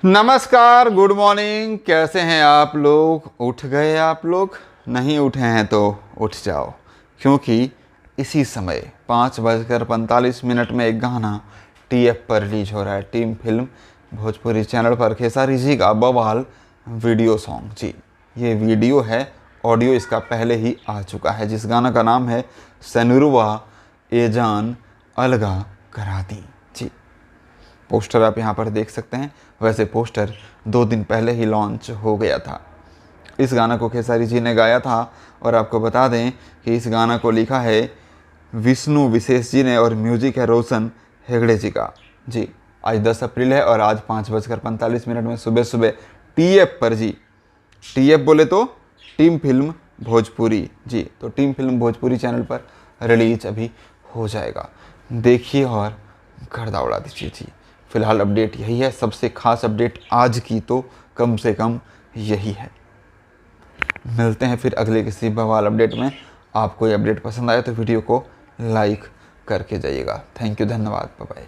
नमस्कार, good morning. कैसे हैं आप लोग? उठ गए आप लोग? नहीं उठे हैं तो उठ जाओ, क्योंकि इसी समय 5:45 में एक गाना टीएफ पर रिलीज हो रहा है। टीम फिल्म भोजपुरी चैनल पर खेसारी जी का बवाल वीडियो सॉन्ग। जी, ये वीडियो है, ऑडियो इसका पहले ही आ चुका है, जिस गाना का नाम है सनुरवा ए जान अलगा करा दी। जी, पोस्टर आप यहाँ पर देख सकते हैं। वैसे पोस्टर 2 दिन पहले ही लॉन्च हो गया था। इस गाना को खेसारी जी ने गाया था और आपको बता दें कि इस गाना को लिखा है विष्णु विशेष जी ने और म्यूजिक है रोशन हेगड़े जी का। जी, आज 10 अप्रैल है और आज 5:45 में सुबह सुबह टीएफ पर, जी टीएफ बोले तो टीम फिल्म भोजपुरी, जी तो टीम फिल्म भोजपुरी चैनल पर रिलीज अभी हो जाएगा। देखिए और गर्दा उड़ा दीजिए। जी, फिलहाल अपडेट यही है, सबसे खास अपडेट आज की तो कम से कम यही है। मिलते हैं फिर अगले किसी बवाल अपडेट में। आपको ये अपडेट पसंद आया तो वीडियो को लाइक करके जाइएगा। थैंक यू, धन्यवाद, बाय बाय।